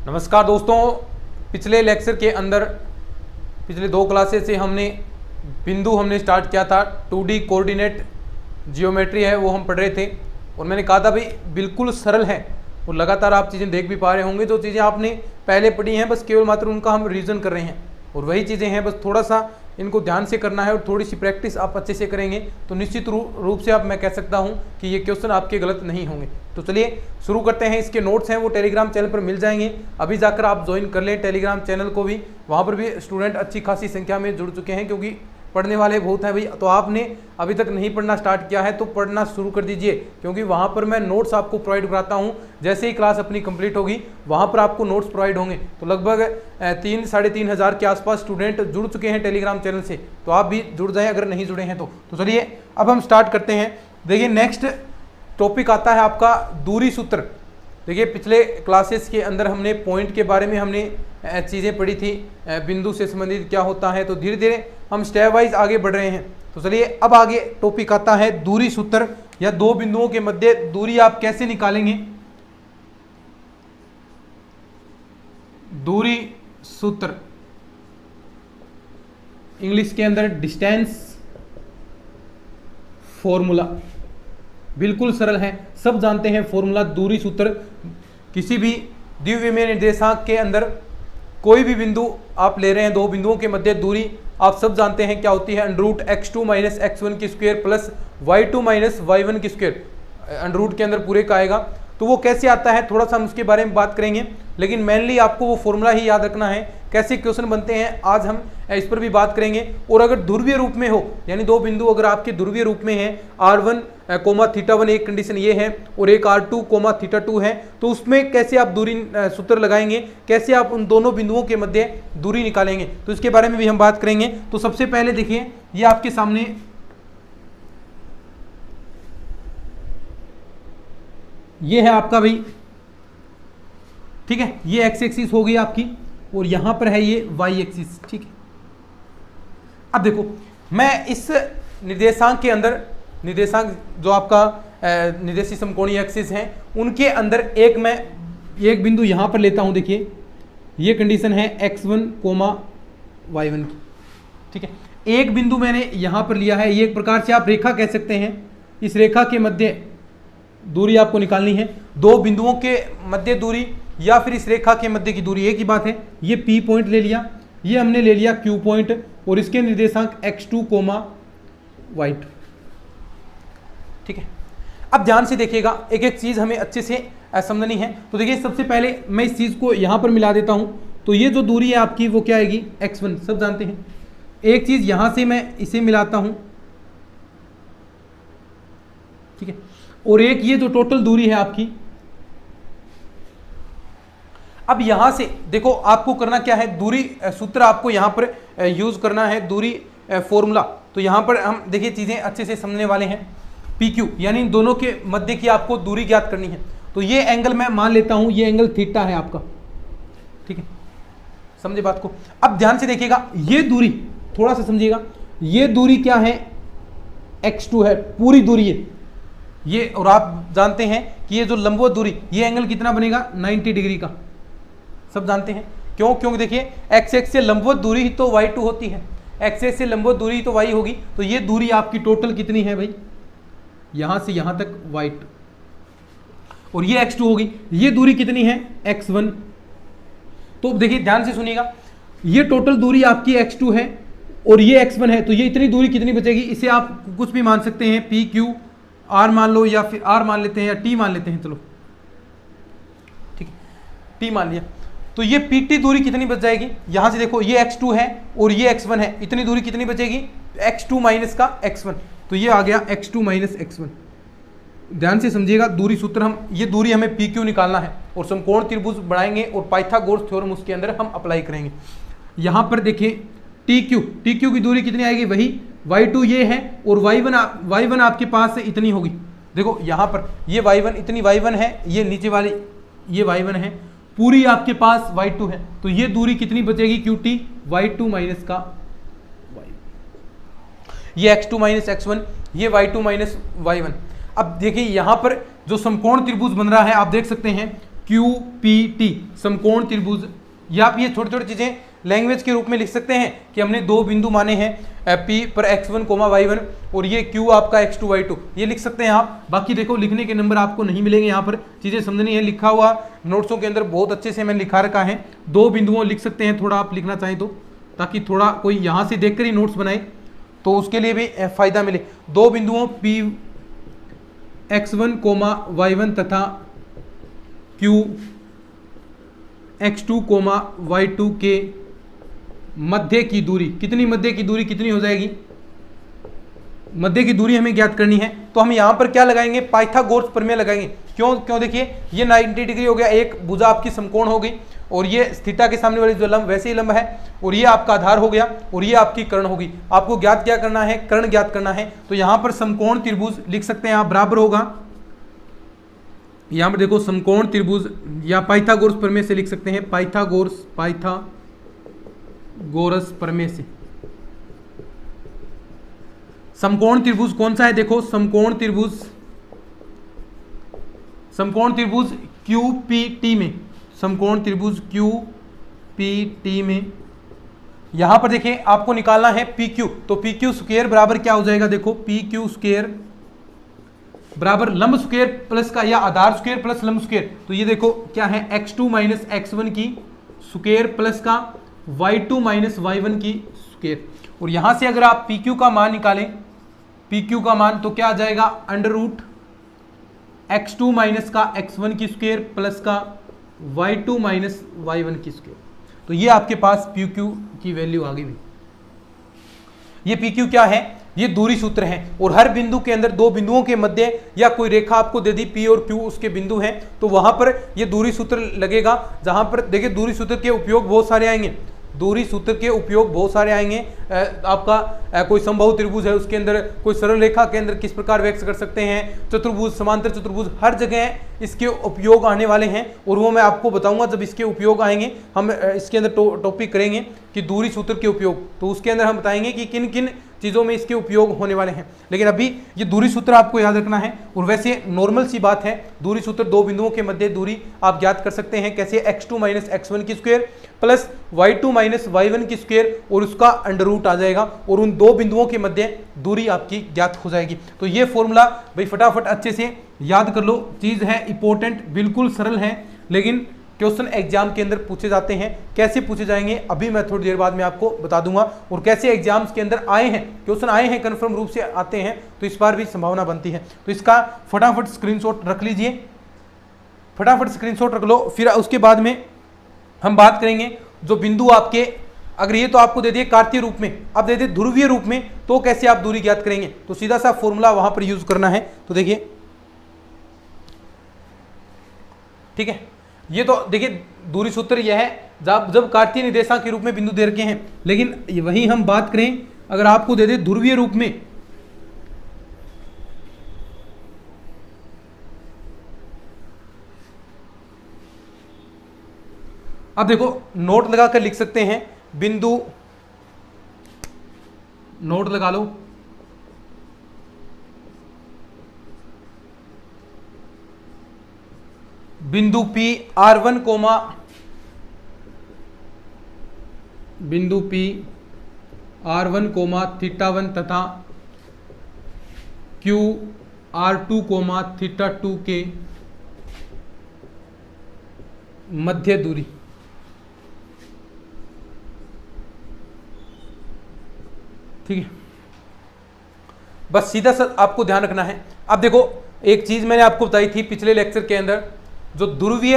नमस्कार दोस्तों, पिछले लेक्चर के अंदर पिछले 2 क्लासेस से हमने स्टार्ट किया था। 2D कोऑर्डिनेट जियोमेट्री है वो हम पढ़ रहे थे और मैंने कहा था भाई बिल्कुल सरल है और लगातार आप चीज़ें देख भी पा रहे होंगे। जो चीज़ें आपने पहले पढ़ी हैं बस केवल मात्र उनका हम रिवीजन कर रहे हैं और वही चीज़ें हैं, बस थोड़ा सा इनको ध्यान से करना है और थोड़ी सी प्रैक्टिस आप अच्छे से करेंगे तो निश्चित रूप से मैं कह सकता हूं कि ये क्वेश्चन आपके गलत नहीं होंगे। तो चलिए शुरू करते हैं। इसके नोट्स हैं वो टेलीग्राम चैनल पर मिल जाएंगे, अभी जाकर आप ज्वाइन कर लें टेलीग्राम चैनल को भी। वहाँ पर भी स्टूडेंट अच्छी खासी संख्या में जुड़ चुके हैं क्योंकि पढ़ने वाले बहुत हैं भाई। तो आपने अभी तक नहीं पढ़ना स्टार्ट किया है तो पढ़ना शुरू कर दीजिए क्योंकि वहाँ पर मैं नोट्स आपको प्रोवाइड कराता हूँ। जैसे ही क्लास अपनी कंप्लीट होगी वहाँ पर आपको नोट्स प्रोवाइड होंगे। तो लगभग 3-3.5 हज़ार के आसपास स्टूडेंट जुड़ चुके हैं टेलीग्राम चैनल से, तो आप भी जुड़ जाएं अगर नहीं जुड़े हैं तो चलिए अब हम स्टार्ट करते हैं। देखिए नेक्स्ट टॉपिक आता है आपका दूरी सूत्र। देखिए पिछले क्लासेस के अंदर हमने पॉइंट के बारे में हमने चीज़ें पढ़ी थी, बिंदु से संबंधित क्या होता है। तो धीरे धीरे हम स्टेप वाइज आगे बढ़ रहे हैं। तो चलिए अब आगे टॉपिक आता है दूरी सूत्र या दो बिंदुओं के मध्य दूरी आप कैसे निकालेंगे। दूरी सूत्र इंग्लिश के अंदर डिस्टेंस फॉर्मूला, बिल्कुल सरल है, सब जानते हैं फॉर्मूला। दूरी सूत्र किसी भी द्विविमीय निर्देशांक के अंदर कोई भी बिंदु आप ले रहे हैं, दो बिंदुओं के मध्य दूरी आप सब जानते हैं क्या होती है। अंडरूट x2 माइनस x1 की square plus y2 minus y1 की स्क्वायर, अंडरूट के अंदर पूरे का आएगा। तो वो कैसे आता है थोड़ा सा हम उसके बारे में बात करेंगे, लेकिन मेनली आपको वो फॉर्मूला ही याद रखना है। कैसे क्वेश्चन बनते हैं आज हम इस पर भी बात करेंगे। और अगर ध्रुवीय रूप में हो यानी दो बिंदु अगर आपके ध्रुवीय रूप में हैं, r1 कोमा θ1 एक कंडीशन ये है और एक r2 कोमा θ2 है, तो उसमें कैसे आप दूरी सूत्र लगाएंगे, कैसे आप उन दोनों बिंदुओं के मध्य दूरी निकालेंगे, तो इसके बारे में भी हम बात करेंगे। तो सबसे पहले देखिए ये आपके सामने ये है आपका भाई, ठीक है, ये एक्स एक्सिस हो गई आपकी और यहां पर है ये वाई एक्सिस, ठीक है। अब देखो मैं इस निर्देशांक के अंदर, निर्देशांक जो आपका निर्देशीय समकोणीय एक्सिस हैं उनके अंदर एक बिंदु यहां पर लेता हूं। देखिए ये कंडीशन है x1 कोमा y1 की, ठीक है। एक बिंदु मैंने यहां पर लिया है, ये एक प्रकार से आप रेखा कह सकते हैं। इस रेखा के मध्य दूरी आपको निकालनी है, दो बिंदुओं के मध्य दूरी या फिर इस रेखा के मध्य की दूरी एक ही बात है। ये P पॉइंट ले लिया, ये हमने ले लिया Q पॉइंट और इसके निर्देशांक x2 कोमा y2, ठीक है। अब ध्यान से देखिएगा, एक एक चीज हमें अच्छे से समझनी है। तो देखिए सबसे पहले मैं इस चीज को यहां पर मिला देता हूं, तो ये जो दूरी है आपकी वो क्या आएगी x1, सब जानते हैं। एक चीज यहां से मैं इसे मिलाता हूं, ठीक है, और एक ये जो टोटल दूरी है आपकी। अब यहां से देखो आपको करना क्या है, दूरी सूत्र आपको यहां पर यूज करना है, दूरी फॉर्मूला। तो यहां पर हम देखिए चीजें अच्छे से समझने वाले हैं। PQ यानी इन दोनों के मध्य की आपको दूरी ज्ञात करनी है। तो ये एंगल मैं मान लेता हूं, ये एंगल थीटा है आपका, ठीक है, समझे बात को। अब ध्यान से देखिएगा, ये दूरी थोड़ा सा समझिएगा, ये दूरी क्या है x2 है, पूरी दूरी है ये। और आप जानते हैं कि ये जो लंबवत दूरी, ये एंगल कितना बनेगा 90 डिग्री का, सब जानते हैं। क्यों? क्योंकि देखिए एक्स एक्स से लंबवत दूरी ही तो y2 होती है, एक्स एक्स से लंबवत दूरी ही तो y होगी। तो ये दूरी आपकी टोटल कितनी है भाई, यहां से यहां तक y2 और ये x2 होगी। ये दूरी कितनी है x1। तो देखिए ध्यान से सुनिएगा, ये टोटल दूरी आपकी x2 है और ये x1 है, तो ये इतनी दूरी कितनी बचेगी, इसे आप कुछ भी मान सकते हैं, PQ R मान लो या फिर R मान लेते हैं या T मान लेते हैं, चलो ठीक है, T मान लिया। तो ये PT दूरी कितनी बच जाएगी, यहां से देखो ये x2 है और ये x1 है, इतनी दूरी कितनी बचेगी x2 माइनस का x1, तो ये आ गया x2 माइनस x1। ध्यान से समझिएगा दूरी सूत्र, हम ये दूरी हमें PQ निकालना है और समकोण त्रिभुज बनाएंगे और पाइथागोरस थ्योरम उसके अंदर हम अप्लाई करेंगे। यहां पर देखिए TQ की दूरी कितनी आएगी, वही y2 ये है और y1 आपके पास से इतनी होगी। देखो यहां पर ये y1 इतनी y1 है, ये नीचे वाली ये y1 है, पूरी आपके पास y2 है, तो ये दूरी कितनी बचेगी QT, y2 माइनस का y, ये x2 माइनस x1, ये y2 माइनस y1। अब देखिए यहां पर जो समकोण त्रिभुज बन रहा है आप देख सकते हैं QPT समकोण त्रिभुज। या आप ये छोटी छोटी चीजें लैंग्वेज के रूप में लिख सकते हैं कि हमने दो बिंदु माने हैं P पर x1, y1 और ये Q आपका x2, y2, ये लिख सकते हैं आप। बाकी देखो लिखने के नंबर आपको नहीं मिलेंगे, यहाँ पर चीजें समझनी है। लिखा हुआ नोट्सों के अंदर बहुत अच्छे से मैंने लिखा रखा है। दो बिंदुओं लिख सकते हैं, थोड़ा आप लिखना चाहें तो, ताकि थोड़ा कोई यहाँ से देखकर ही नोट्स बनाए तो उसके लिए भी फायदा मिले। दो बिंदुओं P x1, y1 तथा Q x2, y2 के मध्य की दूरी, कितनी मध्य की दूरी कितनी हो जाएगी? मध्य की दूरी हमें ज्ञात करनी है, तो हम यहां पर क्या लगाएंगे? पाइथागोरस प्रमेय लगाएंगे। क्यों देखिए ये 90 डिग्री हो गया, एक भुजा आपकी समकोण हो गई और ये थीटा के सामने वाली जो लंब वैसे ही लंब है और ये आपका आधार हो गया और ये आपकी कर्ण होगी। आपको ज्ञात क्या करना है? कर्ण ज्ञात करना है। तो यहां पर समकोण त्रिभुज लिख सकते हैं आप, बराबर होगा, यहां पर देखो समकोण त्रिभुज या पाइथागोरस प्रमेय से लिख सकते हैं, पाइथागोरस प्रमेय से। समकोण त्रिभुज कौन सा है? देखो समकोण त्रिभुज QPT में, समकोण त्रिभुज QPT में यहां पर देखें आपको निकालना है PQ। तो PQ स्क्वायर बराबर क्या हो जाएगा? देखो PQ स्क्वायर बराबर लंब स्क्वायर प्लस का या आधार स्क्वायर प्लस लंब स्क्वायर। तो ये देखो क्या है? x2 माइनस x1 की स्क्वायर प्लस का y2 माइनस y1 की स्क्वायर। और यहां से अगर आप PQ का मान निकालें, PQ का मान तो क्या आ जाएगा? अंडर रूट x2 माइनस का x1 की स्क्वायर प्लस का y2 माइनस y1 की स्क्वायर। तो ये आपके पास PQ की वैल्यू आ गई। ये PQ क्या है? ये दूरी सूत्र है और हर बिंदु के अंदर दो बिंदुओं के मध्य या कोई रेखा आपको दे दी P और Q उसके बिंदु हैं, तो वहां पर ये दूरी सूत्र लगेगा। जहां पर देखिए दूरी सूत्र के उपयोग बहुत सारे आएंगे, दूरी सूत्र के उपयोग बहुत सारे आएंगे। आपका कोई समबाहु त्रिभुज है, उसके अंदर कोई सरल रेखा के अंदर किस प्रकार व्यक्त कर सकते हैं, चतुर्भुज, समांतर चतुर्भुज, हर जगह इसके उपयोग आने वाले हैं और वो मैं आपको बताऊंगा जब इसके उपयोग आएंगे। हम इसके अंदर टॉपिक करेंगे कि दूरी सूत्र के उपयोग, तो उसके अंदर हम बताएंगे कि किन किन चीज़ों में इसके उपयोग होने वाले हैं। लेकिन अभी ये दूरी सूत्र आपको याद रखना है। और वैसे नॉर्मल सी बात है, दूरी सूत्र दो बिंदुओं के मध्य दूरी आप ज्ञात कर सकते हैं कैसे? x2 माइनस x1 की square plus y2 minus y1 की स्क्वायर और उसका अंडर रूट आ जाएगा और उन दो बिंदुओं के मध्य दूरी आपकी ज्ञात हो जाएगी। तो ये फॉर्मूला भाई फटाफट अच्छे से याद कर लो, चीज़ है इंपॉर्टेंट, बिल्कुल सरल है, लेकिन क्वेश्चन एग्जाम के अंदर पूछे जाते हैं। कैसे पूछे जाएंगे अभी मैं थोड़ी देर बाद में आपको बता दूंगा। और कैसे एग्जाम्स के अंदर आए हैं, क्वेश्चन आए हैं, कन्फर्म रूप से आते हैं, तो इस बार भी संभावना बनती है। तो इसका फटाफट स्क्रीनशॉट रख लीजिए, फटाफट स्क्रीनशॉट रख लो। फिर उसके बाद में हम बात करेंगे जो बिंदु आपके, अगर ये तो आपको दे दिए कार्तीय रूप में, अब दे दिए ध्रुवीय रूप में, तो कैसे आप दूरी ज्ञात करेंगे? तो सीधा सा फॉर्मूला वहां पर यूज करना है। तो देखिए, ठीक है, ये तो देखिए दूरी सूत्र यह है जब कार्तीय निर्देशांक के रूप में बिंदु दे रखे हैं। लेकिन वही हम बात करें अगर आपको दे दे ध्रुवीय रूप में, अब देखो नोट लगाकर लिख सकते हैं, बिंदु, नोट लगा लो, बिंदु P R1 कोमा बिंदु P R1 कोमा θ1 तथा Q R2 कोमा θ2 के मध्य दूरी। ठीक है, बस सीधा सा आपको ध्यान रखना है। अब देखो एक चीज मैंने आपको बताई थी पिछले लेक्चर के अंदर, जो ध्रुवीय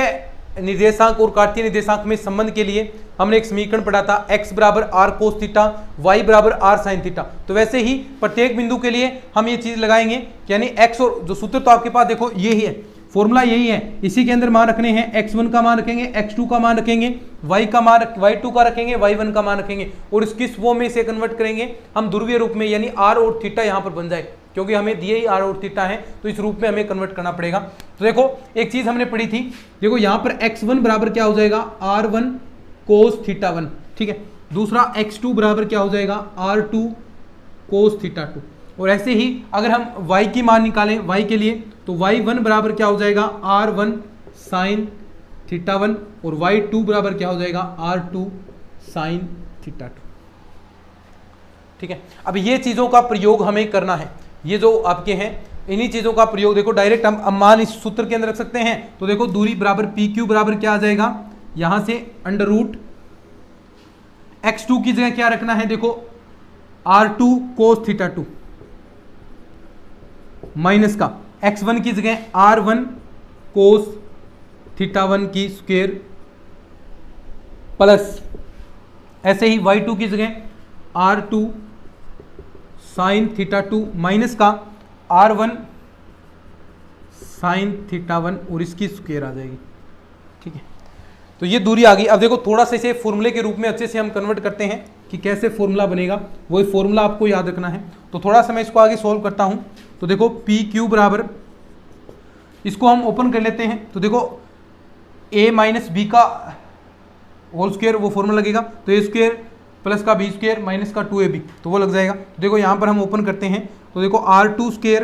निर्देशांक और कार्तीय निर्देशांक में संबंध के लिए हमने एक समीकरण पढ़ा था, x बराबर r cos थीटा, y बराबर r sin थीटा। तो वैसे ही प्रत्येक बिंदु के लिए हम ये चीज लगाएंगे, यानी x और जो सूत्र तो आपके पास देखो ये ही है, फॉर्मूला यही है, इसी के अंदर मान रखने हैं। x1 का मान रखेंगे, x2 का मान रखेंगे, y का मान y2 का रखेंगे, y1 का मान रखेंगे और इसकी वो में से कन्वर्ट करेंगे हम ध्रुवीय रूप में, यानी r और थीटा यहाँ पर बन जाए, क्योंकि हमें दिए ही r और थीटा है, तो इस रूप में हमें कन्वर्ट करना पड़ेगा। तो देखो एक चीज हमने पढ़ी थी, देखो यहाँ पर x1 बराबर क्या हो जाएगा? r1 cos θ1, ठीक है। दूसरा x2 बराबर क्या हो जाएगा? r2 cos θ2। और ऐसे ही अगर हम y की मान निकालें y के लिए, तो y1 बराबर क्या हो जाएगा? r1 sin थीटा 1 और y2 बराबर क्या हो जाएगा r2 साइन थीटा 2। ठीक है, अब ये चीजों का प्रयोग हमें करना है, ये जो आपके हैं इन्हीं चीजों का प्रयोग देखो डायरेक्ट हम मान इस सूत्र के अंदर रख सकते हैं। तो देखो दूरी बराबर पी क्यू बराबर क्या आ जाएगा, यहां से अंडर रूट x2 की जगह क्या रखना है, देखो r2 कोस थीटा 2 माइनस का x1 की जगह r1 कोस थीटा 1 की स्क्वायर प्लस ऐसे ही y2 की जगह r2 साइन थीटा 2 माइनस का r1 साइन थीटा 1 और इसकी स्क्वायर आ जाएगी। ठीक है, तो ये दूरी आ गई। अब देखो थोड़ा सा इसे फॉर्मूले के रूप में अच्छे से हम कन्वर्ट करते हैं कि कैसे फॉर्मूला बनेगा, वही फॉर्मूला आपको याद रखना है। तो थोड़ा सा मैं इसको आगे सॉल्व करता हूं। तो देखो पी क्यू बराबर, इसको हम ओपन कर लेते हैं। तो देखो a माइनस बी का होल स्क्वायर वो फॉर्मूला लगेगा, तो ए स्क्वायर प्लस का बी स्क्वायर माइनस का 2ab, तो वो लग जाएगा। तो देखो यहाँ पर हम ओपन करते हैं, तो देखो r2 स्क्वायर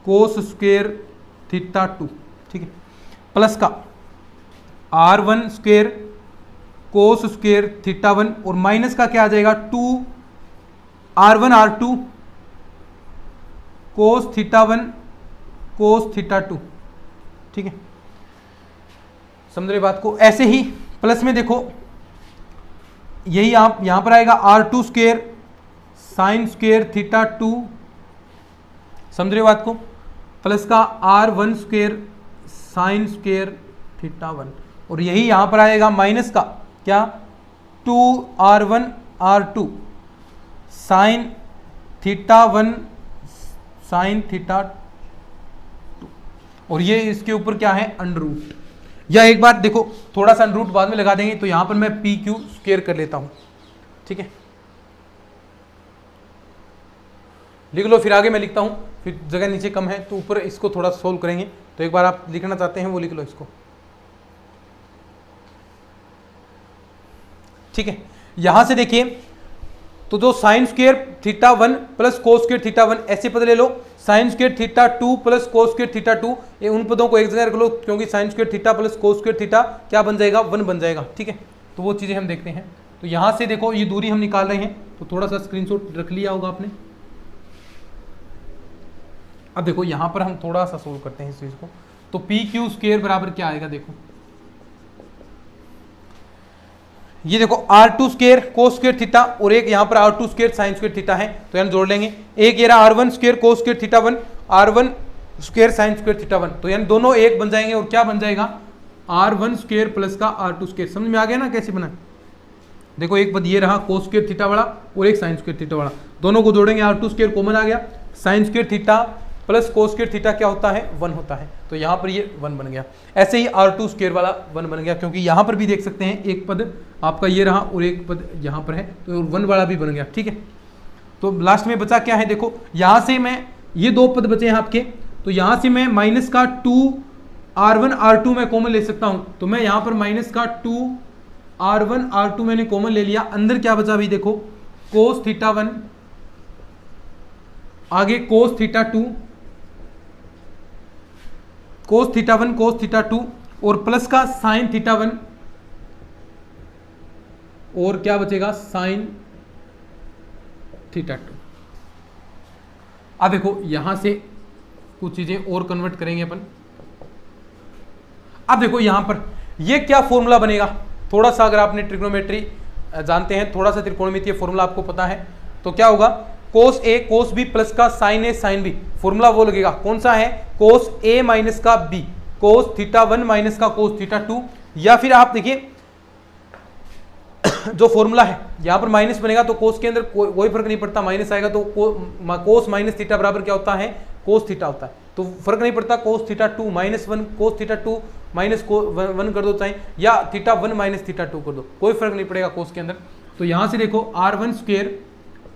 कोस स्क्वायर थीटा 2, ठीक है, प्लस का r1 स्क्वायर कोस स्क्वायर थीटा 1 और माइनस का क्या आ जाएगा 2 r1 r2 cos theta 1 cos theta 2। ठीक है, समझ रहे बात को। ऐसे ही प्लस में देखो यही आप यहां पर आएगा r2 square sine square theta 2, समझ रहे बात को, प्लस का r1 square sine square theta 1 और यही यहां पर आएगा माइनस का क्या 2r1 r2 sine theta 1 sine theta 2 और ये इसके ऊपर क्या है अंडर रूट। या एक बार देखो थोड़ा सा अंडर रूट बाद में लगा देंगे, तो यहां पर मैं पी क्यू स्क्वायर कर लेता हूं। ठीक है, लिख लो, फिर आगे मैं लिखता हूं, फिर जगह नीचे कम है तो ऊपर इसको थोड़ा सोल्व करेंगे। तो एक बार आप लिखना चाहते हैं वो लिख लो इसको। ठीक है, यहां से देखिए तो जो sine square theta 1 plus cos square theta 1 ऐसे पद ले लो, sine square theta 2 plus cos square theta 2, ये उन पदों को एक जगह रख लो क्योंकि sign square theta plus cos square theta क्या बन जाएगा 1 बन जाएगा। ठीक है, तो वो चीजें हम देखते हैं। तो यहां से देखो ये दूरी हम निकाल रहे हैं, तो थोड़ा सा स्क्रीनशॉट रख लिया होगा आपने। अब देखो यहां पर हम थोड़ा सा सोल्व करते हैं इस चीज को। तो पी क्यू स्क्वायर बराबर क्या आएगा, देखो ये देखो r2 स्क्वायर कोस स्क्वायर थीटा और एक यहाँ पर r2 square sine square theta है, तो यानी जोड़ लेंगे। एक ये रहा r1 स्क्वायर कोस square theta 1 r1 square sine square theta 1, तो यानी दोनों एक बन जाएंगे और क्या बन जाएगा r1 स्क्वायर प्लस का r2 स्क्वायर। समझ में आ गया ना कैसे बना। देखो एक पद ये रहा कोस स्क्वायर थीटा वाला और एक साइन स्क्वायर थीटा वाला, दोनों को जोड़ेंगे r2 स्क्वायर कॉमन आ गया, sign square theta plus cos square theta क्या होता है 1 होता है, तो यहाँ पर ये 1 बन गया। ऐसे ही r2 स्क्वायर वाला 1 बन गया, क्योंकि यहाँ पर भी देख सकते हैं एक पद आपका ये रहा और एक पद यहाँ पर है, तो 1 वाला भी बन गया। ठीक है, तो लास्ट में बचा क्या है, देखो यहाँ से मैं ये 2 पद बचे हैं आपके, तो यहाँ से मैं माइनस का 2r1 r2 मैं कॉमन ले सकता हूँ, तो मैं यहाँ पर माइनस का 2r1 r2 मैंने कॉमन ले लिया। अंदर क्या बचा अभी देखो कोस थीटा 1, आगे cos theta 2, cos theta 1 cos theta 2 और प्लस का साइन थीटा 1 और क्या बचेगा साइन थीटा 2। अब देखो यहां से कुछ चीजें और कन्वर्ट करेंगे अपन। अब देखो यहां पर ये क्या फॉर्मूला बनेगा, थोड़ा सा अगर आपने ट्रिग्नोमेट्री जानते हैं, थोड़ा सा त्रिकोणमितीय फॉर्मूला आपको पता है, तो क्या होगा कोस ए कोस बी प्लस का साइन ए साइन बी, फॉर्मूला वो लगेगा कौन सा है कोस ए माइनस का बी कोस थीटा 1 माइनस का कोस थीटा 2, या फिर आप देखिए जो फॉर्मूला है यहां पर माइनस बनेगा तो कोस के अंदर कोई फर्क नहीं पड़ता, माइनस आएगा तो कोस माइनस थीटा बराबर क्या होता है कोस थीटा होता है, तो फर्क नहीं पड़ता cos theta 2 minus 1 cos theta 2 minus 1 कर दो चाहे, या थीटा 1 माइनस थीटा 2 कर दो, कोई फर्क नहीं पड़ेगा कोस के अंदर। तो यहां से देखो r1 स्क्वायर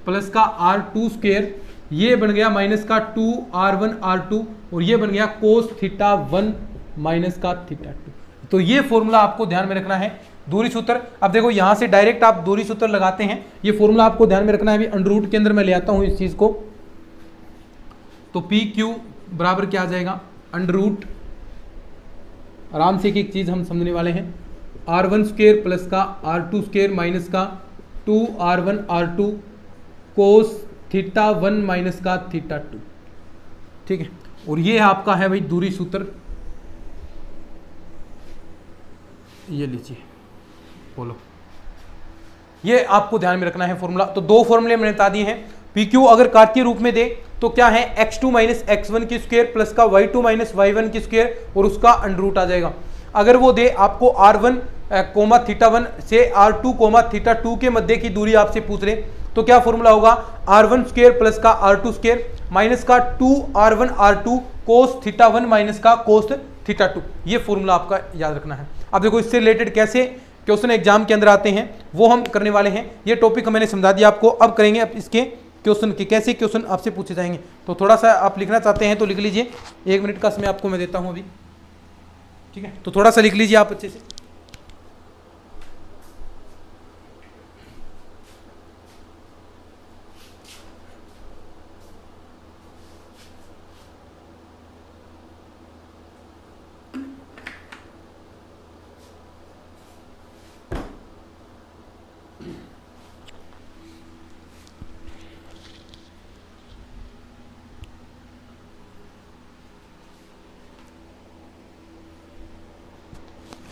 प्लस का r2 स्क्वायर, ये बन गया माइनस का 2r1 r2 और ये बन गया कोस थीटा 1 माइनस का थीटा 2। तो ये फॉर्मूला आपको ध्यान में रखना है दूरी सूत्र। अब देखो यहां से डायरेक्ट आप दूरी सूत्र लगाते हैं, ये फॉर्मूला आपको ध्यान में रखना है। अभी अंडर रूट के अंदर मैं ले आता हूं इस चीज को, तो पी क्यू बराबर क्या आ जाएगा अंडर रूट आराम से एक एक चीज़ हम समझने वाले हैं। r1² प्लस का r2² माइनस का 2r1r2 कोस θ1 माइनस का θ2, ठीक है। और ये आपका है भाई दूरी सूत्र, ये लीजिए बोलो, ये आपको ध्यान में रखना है फॉर्मूला। तो दो फॉर्मूले मैंने बता दिए हैं। PQ अगर कार्तीय रूप में दे तो क्या है x2 माइनस x1 की स्क्वायर प्लस का y2 माइनस y1 की स्क्वायर और उसका अंडर रूट आ जाएगा। अगर वो दे आपको r1 कोमा θ1 से r2 कोमा θ2 के मध्य की दूरी आपसे पूछ रहे तो क्या फॉर्मूला होगा r1² प्लस का r2² माइनस का 2r1r2 कोस θ1 माइनस का कोस θ2। ये फॉर्मूला आपका याद रखना है। अब देखो इससे रिलेटेड कैसे क्वेश्चन एग्जाम के अंदर आते हैं वो हम करने वाले हैं। ये टॉपिक मैंने समझा दिया आपको, अब करेंगे अब इसके क्वेश्चन के कैसे क्वेश्चन आपसे पूछे जाएंगे। तो थोड़ा सा आप लिखना चाहते हैं तो लिख लीजिए, 1 मिनट का समय आपको मैं देता हूं अभी, ठीक है। तो थोड़ा सा लिख लीजिए आप अच्छे से।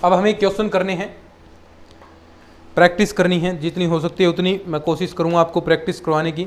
अब हमें क्वेश्चन करने हैं, प्रैक्टिस करनी है, जितनी हो सकती है उतनी मैं कोशिश करूंगा आपको प्रैक्टिस करवाने की।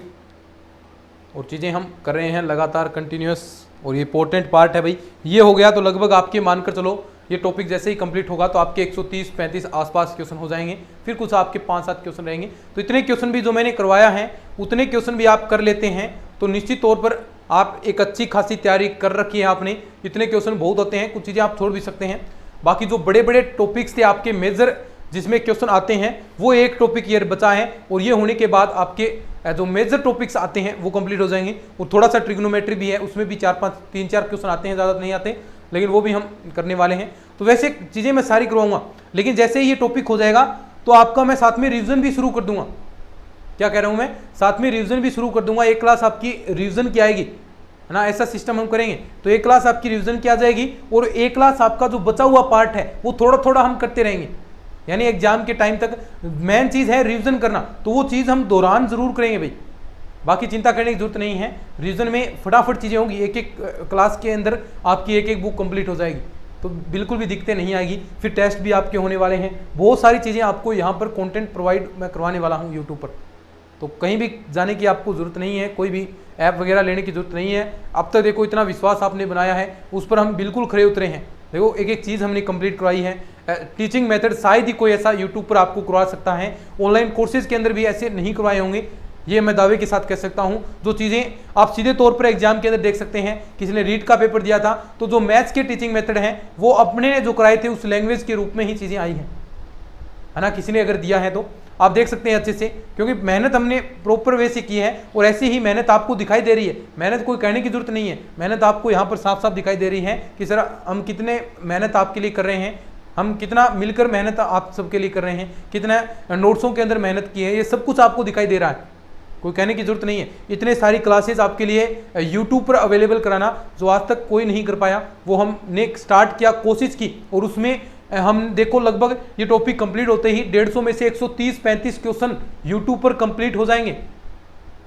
और चीज़ें हम कर रहे हैं लगातार कंटिन्यूस, और ये इंपॉर्टेंट पार्ट है भाई। ये हो गया तो लगभग आपके मानकर चलो ये टॉपिक जैसे ही कंप्लीट होगा तो आपके 130-35 आसपास क्वेश्चन हो जाएंगे। फिर कुछ आपके 5-7 क्वेश्चन रहेंगे। तो इतने क्वेश्चन भी जो मैंने करवाया है उतने क्वेश्चन भी आप कर लेते हैं तो निश्चित तौर पर आप एक अच्छी खासी तैयारी कर रखी है आपने। इतने क्वेश्चन बहुत होते हैं, कुछ चीज़ें आप छोड़ भी सकते हैं। बाकी जो बड़े बड़े टॉपिक्स थे आपके मेजर जिसमें क्वेश्चन आते हैं वो एक टॉपिक ये बचा है, और ये होने के बाद आपके जो मेजर टॉपिक्स आते हैं वो कंप्लीट हो जाएंगे। और थोड़ा सा ट्रिग्नोमेट्री भी है, उसमें भी 3-4 क्वेश्चन आते हैं, ज़्यादा नहीं आते, लेकिन वो भी हम करने वाले हैं। तो वैसे चीज़ें मैं सारी करवाऊंगा, लेकिन जैसे ही ये टॉपिक हो जाएगा तो आपका मैं साथ में रिविजन भी शुरू कर दूंगा। क्या कह रहा हूँ मैं, साथ में रिविजन भी शुरू कर दूंगा। एक क्लास आपकी रिविजन की आएगी, है ना, ऐसा सिस्टम हम करेंगे। तो एक क्लास आपकी रिवीजन की आ जाएगी और एक क्लास आपका जो बचा हुआ पार्ट है वो थोड़ा थोड़ा हम करते रहेंगे। यानी एग्जाम के टाइम तक मेन चीज़ है रिवीजन करना, तो वो चीज़ हम दौरान जरूर करेंगे भाई। बाकी चिंता करने की जरूरत नहीं है, रिवीजन में फटाफट चीज़ें होंगी। एक एक क्लास के अंदर आपकी एक एक बुक कंप्लीट हो जाएगी, तो बिल्कुल भी दिक्कतें नहीं आएगी। फिर टेस्ट भी आपके होने वाले हैं, बहुत सारी चीज़ें आपको यहाँ पर कंटेंट प्रोवाइड मैं करवाने वाला हूँ यूट्यूब पर। तो कहीं भी जाने की आपको ज़रूरत नहीं है, कोई भी ऐप वगैरह लेने की ज़रूरत नहीं है। अब तक देखो इतना विश्वास आपने बनाया है, उस पर हम बिल्कुल खरे उतरे हैं। देखो एक एक चीज़ हमने कंप्लीट करवाई है। टीचिंग मेथड शायद ही कोई ऐसा यूट्यूब पर आपको करवा सकता है, ऑनलाइन कोर्सेज के अंदर भी ऐसे नहीं करवाए होंगे, ये मैं दावे के साथ कह सकता हूँ। जो चीज़ें आप सीधे तौर पर एग्जाम के अंदर देख सकते हैं, किसी ने रीड का पेपर दिया था तो जो मैथ्स के टीचिंग मेथड हैं वो अपने ने जो कराए थे उस लैंग्वेज के रूप में ही चीज़ें आई हैं, है ना। किसी ने अगर दिया है तो आप देख सकते हैं अच्छे से, क्योंकि मेहनत हमने प्रॉपर वे से की है और ऐसी ही मेहनत आपको दिखाई दे रही है। मेहनत कोई कहने की जरूरत नहीं है, मेहनत आपको यहाँ पर साफ साफ दिखाई दे रही है कि सर हम कितने मेहनत आपके लिए कर रहे हैं, हम कितना मिलकर मेहनत आप सबके लिए कर रहे हैं, कितना नोट्सों के अंदर मेहनत की है, ये सब कुछ आपको दिखाई दे रहा है। कोई कहने की जरूरत नहीं है। इतने सारी क्लासेस आपके लिए यूट्यूब पर अवेलेबल कराना जो आज तक कोई नहीं कर पाया, वो हमने स्टार्ट किया, कोशिश की, और उसमें हम देखो लगभग ये टॉपिक कंप्लीट होते ही 150 में से 130-35 क्वेश्चन यूट्यूब पर कंप्लीट हो जाएंगे।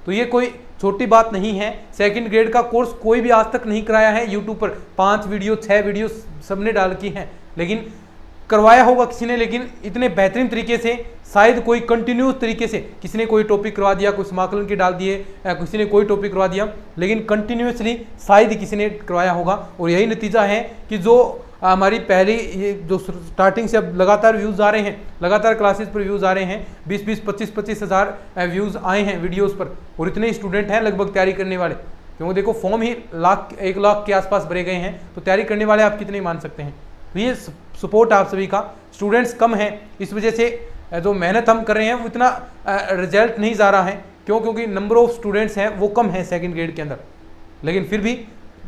तो ये कोई छोटी बात नहीं है। सेकंड ग्रेड का कोर्स कोई भी आज तक नहीं कराया है यूट्यूब पर। 5 वीडियो 6 वीडियो सबने डाल की हैं, लेकिन करवाया होगा किसी ने, लेकिन इतने बेहतरीन तरीके से शायद कोई कंटिन्यूस तरीके से किसी ने कोई टॉपिक करवा दिया, कोई समाकलन के डाल दिए, किसी ने कोई टॉपिक करवा दिया, लेकिन कंटिन्यूसली शायद किसी ने करवाया होगा। और यही नतीजा है कि जो हमारी पहली ये जो स्टार्टिंग से अब लगातार व्यूज़ आ रहे हैं, लगातार क्लासेस पर व्यूज़ आ रहे हैं, 20-20, 25-25 हज़ार व्यूज़ आए हैं वीडियोस पर, और इतने स्टूडेंट हैं लगभग तैयारी करने वाले। क्योंकि देखो फॉर्म ही 1 लाख के आसपास भरे गए हैं, तो तैयारी करने वाले आप कितने मान सकते हैं। तो ये सपोर्ट आप सभी का, स्टूडेंट्स कम हैं, इस वजह से जो मेहनत हम कर रहे हैं वो इतना रिजल्ट नहीं जा रहा है। क्यों? क्योंकि नंबर ऑफ स्टूडेंट्स हैं वो कम है सेकंड ग्रेड के अंदर, लेकिन फिर भी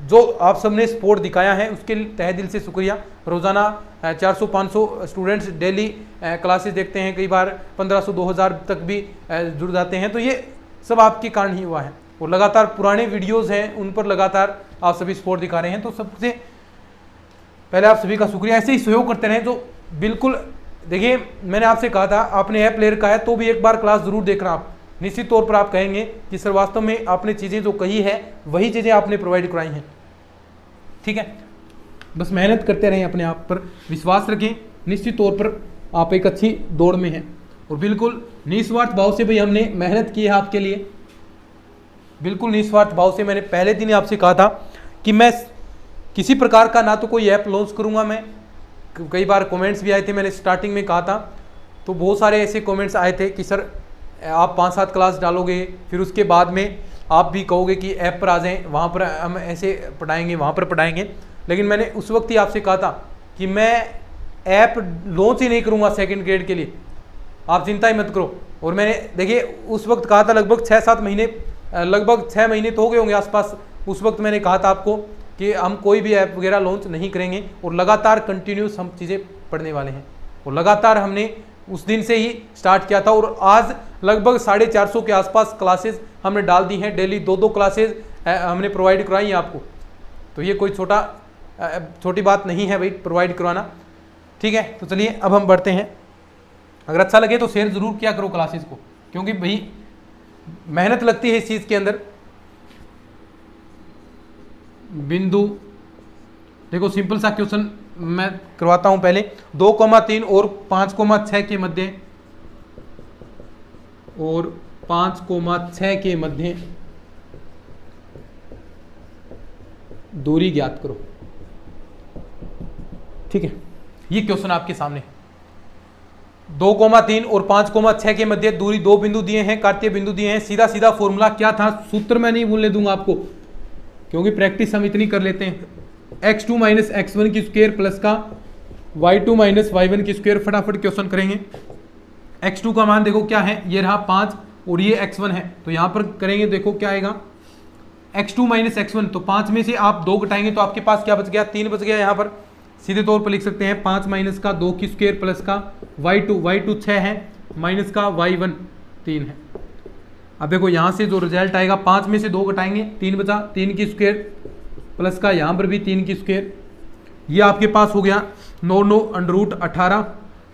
जो आप सबने सपोर्ट दिखाया है उसके तहे दिल से शुक्रिया। रोज़ाना 400-500 स्टूडेंट्स डेली क्लासेस देखते हैं, कई बार 1500-2000 तक भी जुड़ जाते हैं, तो ये सब आपके कारण ही हुआ है। और लगातार पुराने वीडियोस हैं उन पर लगातार आप सभी सपोर्ट दिखा रहे हैं। तो सबसे पहले आप सभी का शुक्रिया, ऐसे ही सहयोग करते रहें। जो बिल्कुल देखिए मैंने आपसे कहा था आपने ऐप ले रखा है तो भी एक बार क्लास जरूर देखना। आप निश्चित तौर पर आप कहेंगे कि सर वास्तव में आपने चीज़ें जो कही है वही चीज़ें आपने प्रोवाइड कराई हैं। ठीक है, बस मेहनत करते रहें, अपने आप पर विश्वास रखें, निश्चित तौर पर आप एक अच्छी दौड़ में हैं। और बिल्कुल निस्वार्थ भाव से भाई हमने मेहनत की है आपके लिए, बिल्कुल निस्वार्थ भाव से। मैंने पहले दिन आपसे कहा था कि मैं किसी प्रकार का ना तो कोई ऐप लॉन्च करूंगा। मैं कई बार कमेंट्स भी आए थे, मैंने स्टार्टिंग में कहा था, तो बहुत सारे ऐसे कमेंट्स आए थे कि सर आप 5-7 क्लास डालोगे, फिर उसके बाद में आप भी कहोगे कि ऐप पर आ जाएं, वहाँ पर हम ऐसे पढ़ाएंगे, वहाँ पर पढ़ाएंगे। लेकिन मैंने उस वक्त ही आपसे कहा था कि मैं ऐप लॉन्च ही नहीं करूँगा सेकंड ग्रेड के लिए, आप चिंता ही मत करो। और मैंने देखिए उस वक्त कहा था लगभग 6-7 महीने, लगभग 6 महीने तो हो गए होंगे आसपास, उस वक्त मैंने कहा था आपको कि हम कोई भी ऐप वगैरह लॉन्च नहीं करेंगे और लगातार कंटिन्यूस हम चीज़ें पढ़ने वाले हैं। और लगातार हमने उस दिन से ही स्टार्ट किया था और आज लगभग 450 के आसपास क्लासेस हमने डाल दी हैं। डेली 2-2 क्लासेस हमने प्रोवाइड करवाई हैं आपको। तो ये कोई छोटी बात नहीं है भाई प्रोवाइड करवाना। ठीक है, तो चलिए अब हम बढ़ते हैं। अगर अच्छा लगे तो शेयर ज़रूर किया करो क्लासेस को, क्योंकि भाई मेहनत लगती है इस चीज़ के अंदर। बिंदु देखो सिंपल सा क्वेश्चन मैं करवाता हूं पहले। 2,3 और 5,6 के मध्य, और 5,6 के मध्य दूरी ज्ञात करो। ठीक है, ये क्वेश्चन आपके सामने। 2,3 और 5,6 के मध्य दूरी 2 बिंदु दिए हैं, कार्तीय बिंदु दिए हैं। सीधा सीधा फॉर्मूला क्या था, सूत्र मैं नहीं भूलने दूंगा आपको, क्योंकि प्रैक्टिस हम इतनी कर लेते हैं। x2 माइनस x1 की स्क्वायर प्लस का y2 माइनस y1 की स्क्वायर। फटाफट क्वेश्चन करेंगे। x2 का मान देखो क्या है, ये रहा 5 और ये x1 है, तो यहां पर करेंगे देखो क्या आएगा, x2 माइनस x1। तो 5 में से आप 2 घटाएंगे तो आपके पास क्या बच गया, 3 बच गया। यहाँ पर सीधे तौर पर लिख सकते हैं 5 माइनस का 2 की स्क्वायर प्लस का y2 6 है, माइनस का y1 3 है। अब देखो यहाँ से जो रिजल्ट आएगा, 5 में से 2 घटाएंगे 3 बचा, 3 की स्क्वायर प्लस का यहाँ पर भी 3 की स्क्वायर। ये आपके पास हो गया 9 अंडर रूट 18।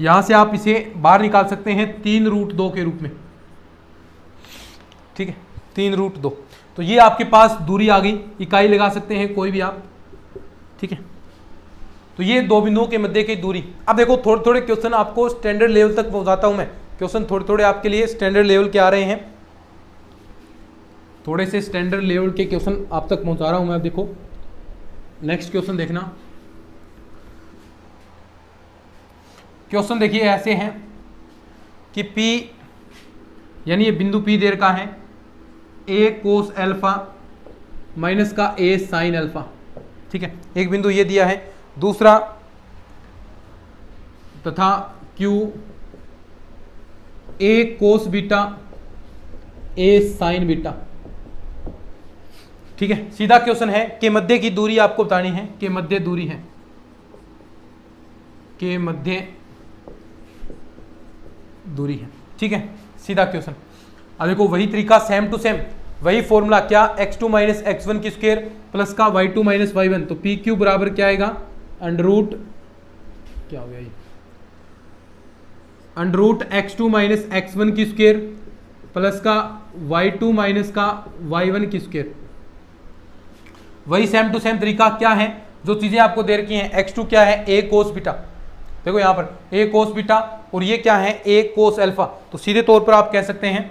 यहाँ से आप इसे बाहर निकाल सकते हैं 3√2 के रूप में। ठीक है, 3√2। तो ये आपके पास दूरी आ गई, इकाई लगा सकते हैं कोई भी आप। ठीक है, तो ये 2 बिंदुओं के मध्य की दूरी। अब देखो थोड़े थोड़े क्वेश्चन आपको स्टैंडर्ड लेवल तक पहुंचाता हूं मैं। क्वेश्चन थोड़े थोड़े आपके लिए स्टैंडर्ड लेवल के आ रहे हैं, थोड़े से स्टैंडर्ड लेवल के क्वेश्चन आप तक पहुंचा रहा हूं मैं। अब देखो नेक्स्ट क्वेश्चन देखना। क्वेश्चन देखिए ऐसे हैं कि P यानी ये बिंदु P देर का है, A कोस अल्फा माइनस का A साइन अल्फा। ठीक है, एक बिंदु ये दिया है, दूसरा तथा Q A cos beta A sign beta. ठीक है, सीधा क्वेश्चन है के मध्य की दूरी आपको बतानी है, के मध्य दूरी है, के मध्य दूरी है। ठीक है, सीधा क्वेश्चन। अब देखो वही तरीका, सेम टू सेम वही फॉर्मूला, क्या x2 माइनस x1 की स्क्वायर प्लस का y2 माइनस y1। तो PQ बराबर क्या आएगा, अंडर रूट क्या हो गया ये, under root x2 minus x1 की स्क्वायर प्लस का y2 माइनस का y1 की स्क्वायर। वही सेम टू सेम तरीका क्या है, जो चीजें आपको दे रखी हैं। x2 क्या है, a कोस बीटा, देखो यहां पर a कोस बीटा, और ये क्या है, a कोस अल्फा। तो सीधे तौर पर आप कह सकते हैं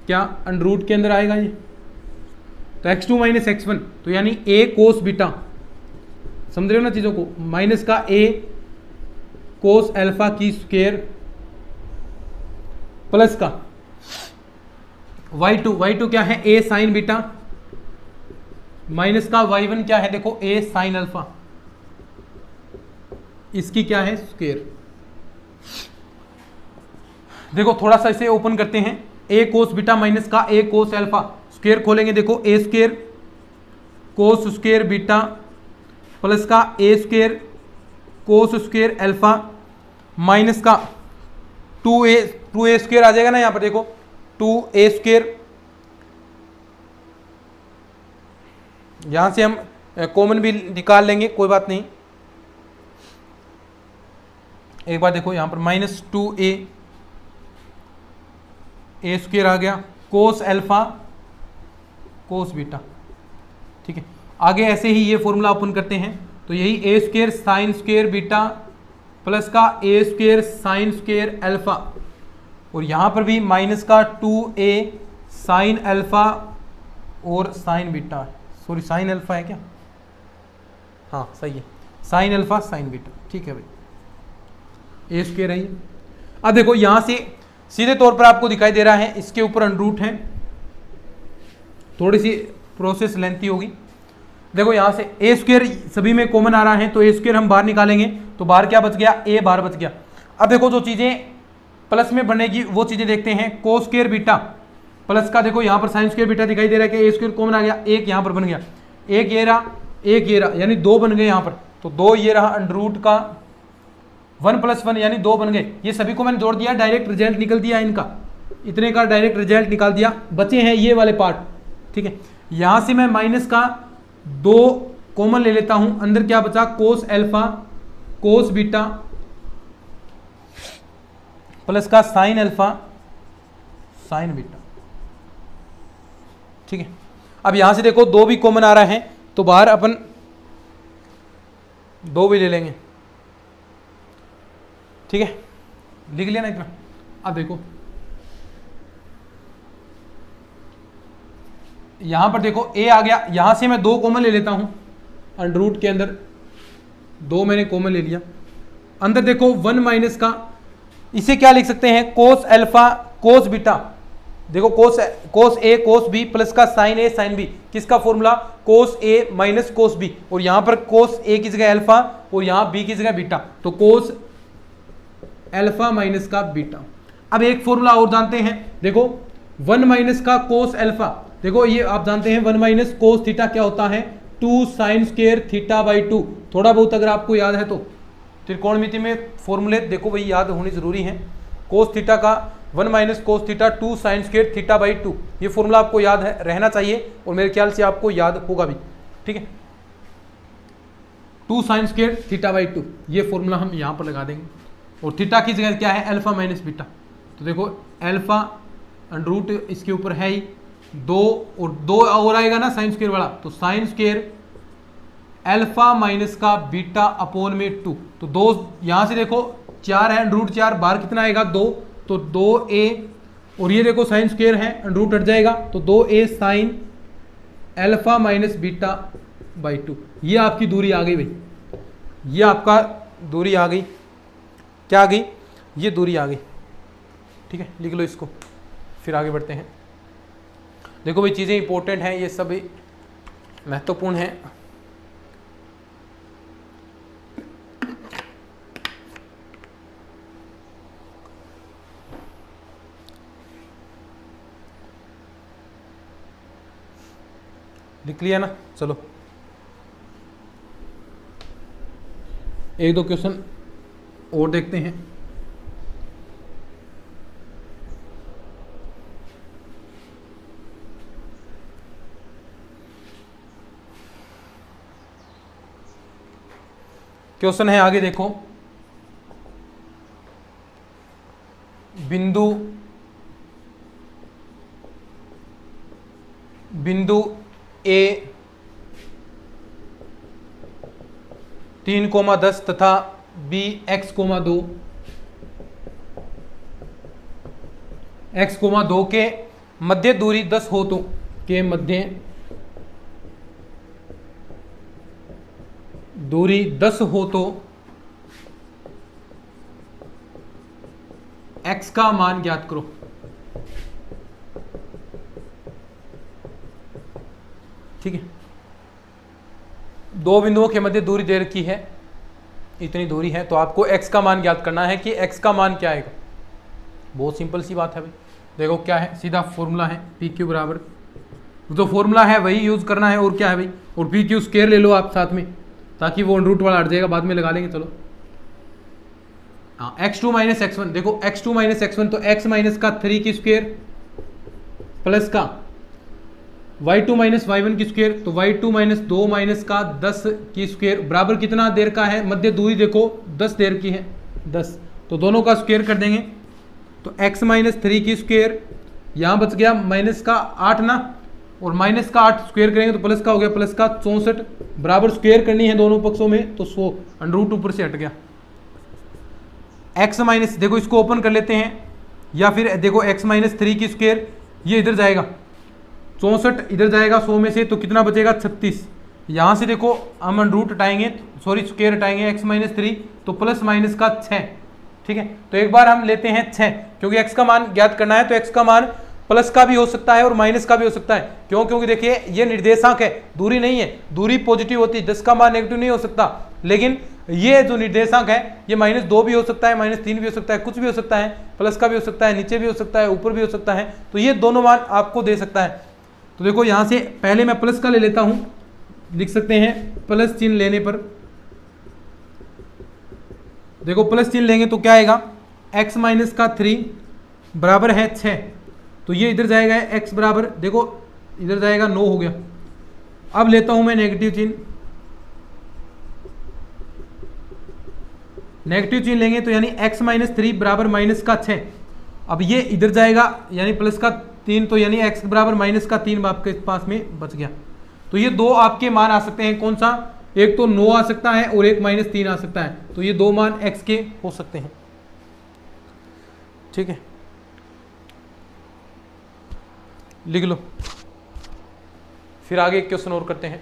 क्या अंडर रूट के अंदर आएगा ये, तो x2 माइनस x1 तो यानी a कोस बीटा, समझ रहे हो ना चीजों को, माइनस का a कोस अल्फा की स्क्वायर प्लस का y2 क्या है, a साइन बीटा माइनस का y1 क्या है, देखो a साइन अल्फा, इसकी क्या है स्क्वायर। देखो थोड़ा सा इसे ओपन करते हैं, a कोस बीटा माइनस का a कोस अल्फा, स्क्वायर खोलेंगे देखो a square cos square beta plus का a square cos square alpha minus का 2a स्क्वायर आ जाएगा ना यहाँ पर, देखो 2a स्क्वायर, यहाँ से हम कॉमन भी निकाल लेंगे कोई बात नहीं, एक बार देखो यहाँ पर -2a ए स्क्वेयर आ गया कोस अल्फा कोस बीटा। ठीक है, आगे ऐसे ही ये फॉर्मूला ओपन करते हैं, तो यही a square sine square beta plus का a square sine square alpha, और यहाँ पर भी माइनस का 2a साइन अल्फा और sine beta, sorry sine alpha है क्या, हाँ सही है, साइन अल्फा साइन बीटा। ठीक है भाई, ए स्क्वेयर है ये। अब देखो यहाँ से सीधे तौर पर आपको दिखाई दे रहा है, इसके ऊपर अंडरूट है, थोड़ी सी प्रोसेस लेंथी होगी। देखो यहाँ से ए स्क्वेयर सभी में कॉमन आ रहा है, तो ए स्क्वेयर हम बाहर निकालेंगे, तो बाहर क्या बच गया, ए बाहर बच गया। अब देखो जो चीज़ें प्लस में बनेगी वो चीज़ें देखते हैं। कोस स्क्वेयर बीटा प्लस का, देखो यहाँ पर साइन स्क्वेयर बीटा दिखाई दे रहा है कि ए स्क्वेयर कॉमन आ गया, एक यहाँ पर बन गया, एक ये रहा, एक ये रहा, यानी 2 बन गए यहाँ पर, तो 2 ये रहा अंडरूट का 1 + 1 यानी 2 बन गए। ये सभी को मैंने जोड़ दिया, डायरेक्ट रिजल्ट निकल दिया इनका, इतने का डायरेक्ट रिजल्ट निकाल दिया, बचे हैं ये वाले पार्ट। ठीक है, यहाँ से मैं माइनस का 2 कॉमन ले लेता हूं, अंदर क्या बचा, cos alpha cos beta plus का साइन अल्फा साइन बीटा। ठीक है, अब यहां से देखो 2 भी कॉमन आ रहा है, तो बाहर अपन 2 भी ले लेंगे। ठीक है, लिख लिया ना इतना। अब देखो यहां पर देखो a आ गया, यहां से मैं 2 कॉमन ले लेता हूं, अंडरूट के अंदर 2 मैंने कॉमन ले लिया, अंदर देखो 1 माइनस का, इसे क्या लिख सकते हैं, कोस अल्फा कोस बीटा। देखो कोस ए कोस बी प्लस का साइन ए साइन बी, किसका फॉर्मूला, कोस ए माइनस कोस बी, और यहां पर कोस ए की जगह अल्फा और यहां बी की जगह बीटा, तो कोस अल्फा माइनस का बीटा। अब एक फॉर्मूला और जानते हैं, देखो 1 माइनस का कोस अल्फा, देखो ये आप जानते हैं 1 माइनस कोस थीटा क्या होता है, 2 साइन स्क्वायर थीटा बाई 2। थोड़ा बहुत अगर आपको याद है तो त्रिकोणमिति में फॉर्मूले देखो वही याद होनी जरूरी है। कोस थीटा का 1 minus cos theta 2 sign square theta by 2, ये फॉर्मूला आपको याद है, रहना चाहिए, और मेरे ख्याल से आपको याद होगा भी। ठीक है, 2 साइन स्क्वायर थीटा बाई 2, ये फॉर्मूला हम यहाँ पर लगा देंगे, और थीटा की जगह क्या है, अल्फा माइनस बीटा। तो देखो अल्फा अंडरूट इसके ऊपर है ही 2, और 2 और आएगा ना साइन स्क्वायर वाला, तो साइन स्क्वायर अल्फा माइनस का बीटा अपॉन में 2, तो 2 यहां से देखो 4 है, अंडरूट 4 बाहर कितना आएगा 2, तो 2a, और ये देखो साइन स्क्वायर है, अंडरूट हट जाएगा, तो 2a sine alpha minus beta by 2। ये आपकी दूरी आ गई भाई, ये आपका दूरी आ गई, क्या आ गई, ये दूरी आ गई। ठीक है, लिख लो इसको, फिर आगे बढ़ते हैं। देखो भाई चीज़ें इंपॉर्टेंट हैं, ये सब महत्वपूर्ण हैं। लिख लिया ना, चलो 1-2 क्वेश्चन और देखते हैं। क्वेश्चन है आगे देखो, बिंदु ए 3,10 तथा बी x,2 x,2 के मध्य दूरी 10 हो तो, के मध्य दूरी 10 हो तो x का मान ज्ञात करो। ठीक है, 2 बिंदुओं के मध्य दूरी दे रखी है, इतनी दूरी है, तो आपको x का मान ज्ञात करना है कि x का मान क्या आएगा। बहुत सिंपल सी बात है भाई, देखो क्या है, सीधा फॉर्मूला है PQ बराबर, जो फॉर्मूला है वही यूज करना है, और क्या है भाई, और PQ स्क्वायर ले लो आप साथ में, ताकि वो रूट वाला हट जाएगा, बाद में लगा लेंगे। चलो हाँ, x2 माइनस x1, देखो x2 माइनस x1, तो x माइनस का 3 की स्क्वायर प्लस का y2 माइनस y1 की स्क्वायर, तो y2 माइनस 2 माइनस का 10 की स्क्वायर बराबर कितना देर का है, मध्य दूरी देखो 10 देर की है, 10। तो दोनों का स्क्वायर कर देंगे तो x माइनस 3 की स्क्वायर, यहाँ बच गया माइनस का 8 ना, और माइनस का 8 स्क्वायर करेंगे तो प्लस का हो गया प्लस का 64, बराबर स्क्वायर करनी है दोनों पक्षों में तो 100, अंडर ऊपर से हट गया। x माइनस, देखो इसको ओपन कर लेते हैं, या फिर देखो x माइनस 3 की स्क्वायर, ये इधर जाएगा 64, इधर जाएगा 100 में से, तो कितना बचेगा 36। यहाँ से देखो हम रूट हटाएंगे, सॉरी स्क्वायर हटाएंगे x माइनस 3, तो प्लस माइनस का 6, ठीक है। तो एक बार हम लेते हैं 6, क्योंकि x का मान ज्ञात करना है, तो x का मान प्लस का भी हो सकता है और माइनस का भी हो सकता है। क्यों? क्योंकि देखिए ये निर्देशांक है, दूरी नहीं है, दूरी पॉजिटिव होती है, 10 का मान नेगेटिव नहीं हो सकता, लेकिन ये जो निर्देशांक है ये -2 भी हो सकता है, -3 भी हो सकता है, कुछ भी हो सकता है, प्लस का भी हो सकता है, नीचे भी हो सकता है, ऊपर भी हो सकता है, तो ये दोनों मान आपको दे सकता है। तो देखो यहाँ से पहले मैं प्लस का ले लेता हूँ, लिख सकते हैं प्लस चिन्ह लेने पर, देखो प्लस चिन्ह लेंगे तो क्या आएगा, x माइनस का 3 बराबर है 6, तो ये इधर जाएगा x बराबर, देखो इधर जाएगा 9 हो गया। अब लेता हूं मैं नेगेटिव चिन्ह, नेगेटिव चिन्ह लेंगे तो यानी x माइनस 3 बराबर माइनस का 6, अब ये इधर जाएगा यानी प्लस का 3, तो यानी x बराबर माइनस का 3 आपके पास में बच गया। तो ये दो आपके मान आ सकते हैं, कौन सा, एक तो 9 आ सकता है और एक -3 आ सकता है, तो ये दो मान x के हो सकते हैं, ठीक है, लिख लो। फिर आगे एक क्वेश्चन और करते हैं।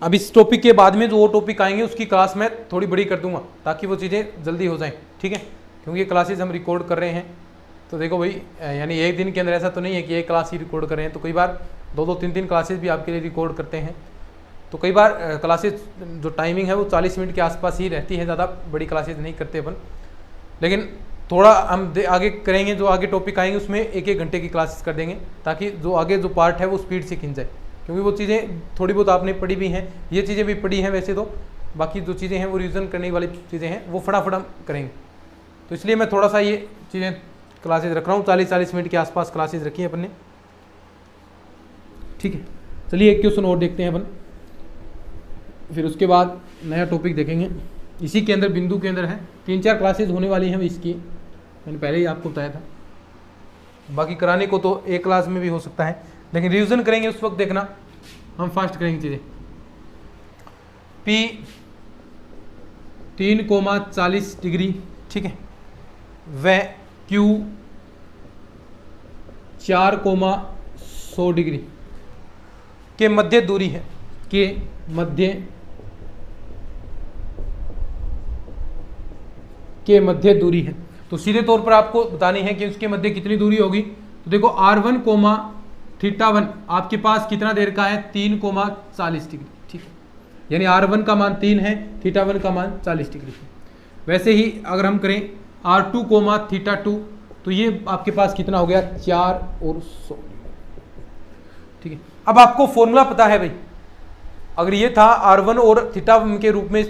अब इस टॉपिक के बाद में जो वो टॉपिक आएंगे उसकी क्लास मैं थोड़ी बड़ी कर दूंगा ताकि वो चीज़ें जल्दी हो जाएं, ठीक है, क्योंकि ये क्लासेस हम रिकॉर्ड कर रहे हैं। तो देखो भाई, यानी एक दिन के अंदर ऐसा तो नहीं है कि एक क्लास ही रिकॉर्ड कर रहे हैं, तो कई बार 2-2, 3-3 क्लासेस भी आपके लिए रिकॉर्ड करते हैं। तो कई बार क्लासेस जो टाइमिंग है वो 40 मिनट के आसपास ही रहती है, ज़्यादा बड़ी क्लासेस नहीं करते अपन, लेकिन थोड़ा हम आगे करेंगे, जो आगे टॉपिक आएंगे उसमें 1-1 घंटे की क्लासेस कर देंगे, ताकि जो आगे जो पार्ट है वो स्पीड से खिंच जाए, क्योंकि वो चीज़ें थोड़ी बहुत आपने पढ़ी भी हैं, ये चीज़ें भी पढ़ी हैं वैसे तो, बाकी जो चीज़ें हैं वो रिविजन करने वाली चीज़ें हैं वो फटाफट हम करेंगे। तो इसलिए मैं थोड़ा सा ये चीज़ें क्लासेस रख रहा हूँ, 40-40 मिनट के आसपास क्लासेस रखी है अपन ने, ठीक है। चलिए एक क्वेश्चन और देखते हैं अपन, फिर उसके बाद नया टॉपिक देखेंगे। इसी के अंदर बिंदु के अंदर है, 3-4 क्लासेस होने वाली हैं इसकी, मैंने पहले ही आपको बताया था। बाकी कराने को तो एक क्लास में भी हो सकता है, लेकिन रिवीजन करेंगे उस वक्त, देखना हम फास्ट करेंगे चीज़ें। P 3,40 डिग्री, ठीक है, व Q 4,100 डिग्री के मध्य दूरी है, के मध्य दूरी है। तो सीधे तौर पर आपको बतानी है कि उसके मध्य कितनी दूरी होगी। तो देखो r1, θ1 आपके पास कितना देर का है, 3,40 डिग्री, ठीक है, यानी r1 का मान 3 है, θ1 का मान 40 डिग्री है। वैसे ही अगर हम करें r2, θ2, तो ये आपके पास कितना हो गया, 4 और 100, ठीक है। अब आपको फॉर्मूला पता है भाई, अगर ये था r1 और θ के रूप में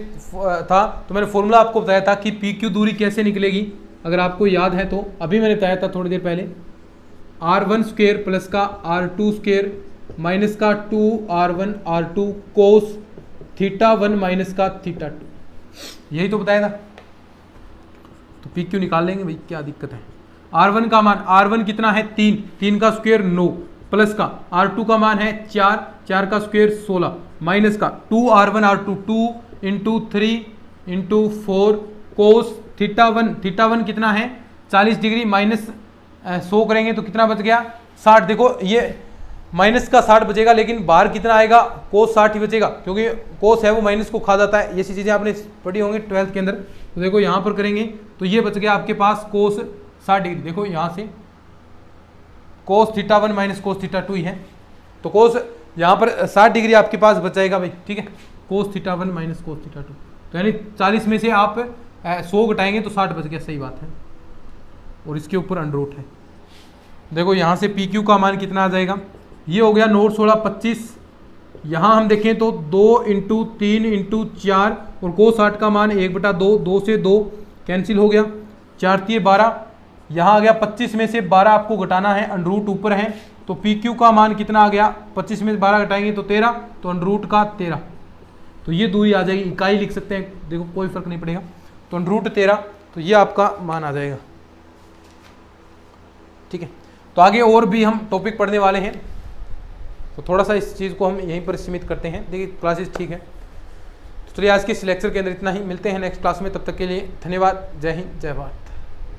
था, तो मैंने फॉर्मूला आपको बताया था कि PQ दूरी कैसे निकलेगी, अगर आपको याद है तो अभी मैंने बताया था थोड़ी देर पहले, r1 स्क्वायर प्लस का r2 स्क्वायर माइनस का 2r1 r2 कोस θ1 माइनस का θ2, यही तो बताया था। तो PQ निकाल लेंगे भाई, क्या दिक्कत है। r1 का मान, r1 कितना है 3 का स्क्वायर 9, प्लस का r2 का मान है 4 का स्क्वायर 16, माइनस का 2r1 r2 2 इंटू 3 इंटू 4 कोस θ1 कितना है 40 डिग्री, माइनस 100 करेंगे तो कितना बच गया 60। देखो ये माइनस का 60 बचेगा, लेकिन बाहर कितना आएगा, कोस 60 ही बचेगा, क्योंकि कोस है वो माइनस को खा जाता है। ये चीज़ें आपने पढ़ी होंगी 12th के अंदर। तो देखो यहाँ पर करेंगे तो ये बच गया आपके पास कोस 60 डिग्री, देखो यहाँ से कोस θ1 माइनस कोस θ2 ही है, तो कोस यहाँ पर 60 डिग्री आपके पास बच जाएगा भाई, ठीक है, कोस θ1 माइनस कोस θ2। तो यानी 40 में से आप 100 घटाएंगे तो 60 बच गया, सही बात है, और इसके ऊपर अंडर रूट है। देखो यहाँ से PQ का मान कितना आ जाएगा, ये हो गया 9 16 25, यहाँ हम देखें तो 2 इंटू 3 इंटू 4 और कोस 60 का मान 1/2, 2 से 2 कैंसिल हो गया, 4 3 12, यहाँ आ गया 25 में से 12 आपको घटाना है, अंडर रूट ऊपर है तो पी क्यू का मान कितना आ गया, 25 में 12 घटाएंगे तो 13, तो अंडर रूट का 13, तो ये दूरी आ जाएगी, इकाई लिख सकते हैं, देखो कोई फर्क नहीं पड़ेगा, तो अंडर रूट 13, तो ये आपका मान आ जाएगा। ठीक है, तो आगे और भी हम टॉपिक पढ़ने वाले हैं, तो थोड़ा सा इस चीज़ को हम यहीं पर सीमित करते हैं। देखिए क्लासेस ठीक है, तो चलिए आज के इस लेक्चर के अंदर इतना ही, मिलते हैं नेक्स्ट क्लास में, तब तक के लिए धन्यवाद, जय हिंद जय भारत।